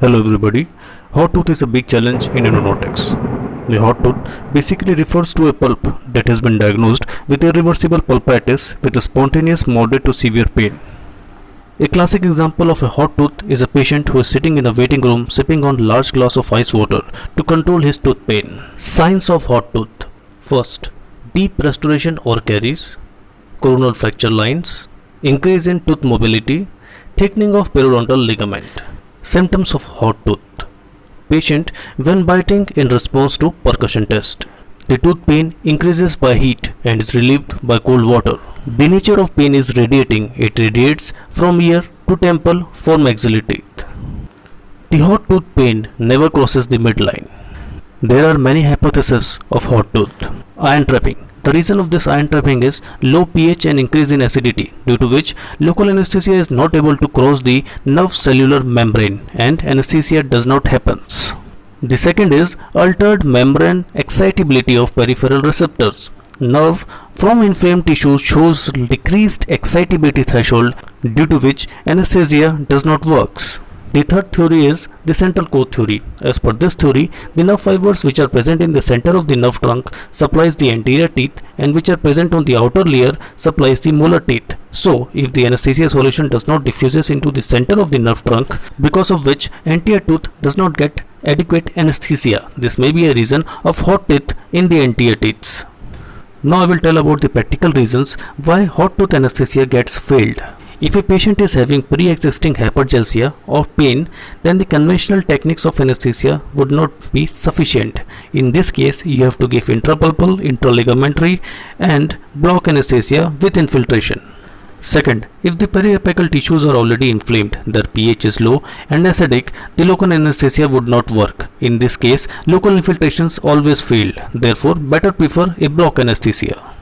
Hello everybody. Hot tooth is a big challenge in endodontics. The hot tooth basically refers to a pulp that has been diagnosed with irreversible pulpitis with a spontaneous moderate to severe pain. A classic example of a hot tooth is a patient who is sitting in a waiting room sipping on large glass of ice water to control his tooth pain. Signs of hot tooth. First, deep restoration or caries, coronal fracture lines, increase in tooth mobility, thickening of periodontal ligament. Symptoms of hot tooth. Patient when biting in response to percussion test. The tooth pain increases by heat and is relieved by cold water. The nature of pain is radiating. It radiates from ear to temple for maxillary teeth. The hot tooth pain never crosses the midline. There are many hypotheses of hot tooth. Iron trapping. The reason of this iron trapping is low pH and increase in acidity, due to which local anesthesia is not able to cross the nerve cellular membrane and anesthesia does not happen. The second is altered membrane excitability of peripheral receptors. Nerve from inflamed tissue shows decreased excitability threshold, due to which anesthesia does not work. The third theory is the central core theory. As per this theory, the nerve fibers which are present in the center of the nerve trunk supplies the anterior teeth and which are present on the outer layer supplies the molar teeth. So, if the anesthesia solution does not diffuses into the center of the nerve trunk, because of which anterior tooth does not get adequate anesthesia, this may be a reason of hot teeth in the anterior teeth. Now I will tell about the practical reasons why hot tooth anesthesia gets failed. If a patient is having pre-existing hypergelsia or pain, then the conventional techniques of anesthesia would not be sufficient. In this case, you have to give intrapulpal, intraligamentary and block anesthesia with infiltration. Second, if the periapical tissues are already inflamed, their pH is low and acidic, the local anesthesia would not work. In this case, local infiltrations always fail. Therefore, better prefer a block anesthesia.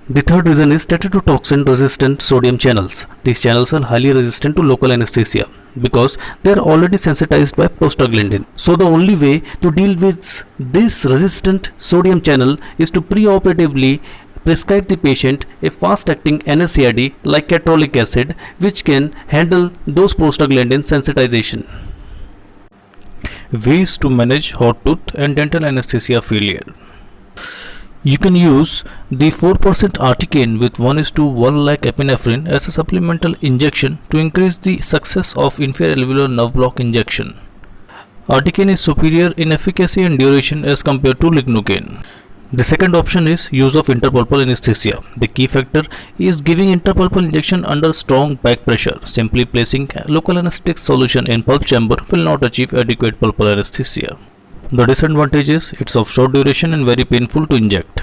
The third reason is tetrodotoxin resistant sodium channels. These channels are highly resistant to local anesthesia because they are already sensitized by prostaglandin. So the only way to deal with this resistant sodium channel is to preoperatively prescribe the patient a fast acting NSAID like catrolic acid, which can handle those prostaglandin sensitization. Ways to manage hot tooth and dental anesthesia failure. You can use the 4% articaine with 1:1 lakh epinephrine as a supplemental injection to increase the success of inferior alveolar nerve block injection. Articaine is superior in efficacy and duration as compared to lignocaine. The second option is use of interpulpal anesthesia. The key factor is giving interpulpal injection under strong back pressure. Simply placing local anesthetic solution in pulp chamber will not achieve adequate pulpal anesthesia. The disadvantage is it's of short duration and very painful to inject.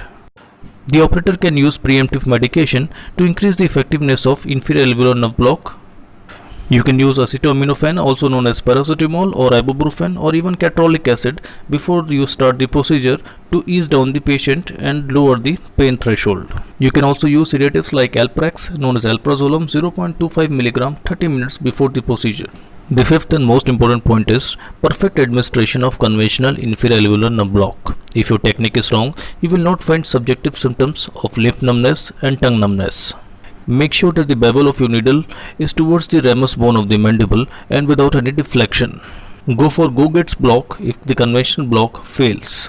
The operator can use preemptive medication to increase the effectiveness of inferior alveolar nerve block. You can use acetaminophen, also known as paracetamol or ibuprofen or even catrolic acid before you start the procedure to ease down the patient and lower the pain threshold. You can also use sedatives like Alprax, known as alprazolam 0.25 mg 30 minutes before the procedure. The fifth and most important point is perfect administration of conventional inferior alveolar nerve block. If your technique is wrong, you will not find subjective symptoms of lip numbness and tongue numbness. Make sure that the bevel of your needle is towards the ramus bone of the mandible and without any deflection. Go for Goget's block if the conventional block fails.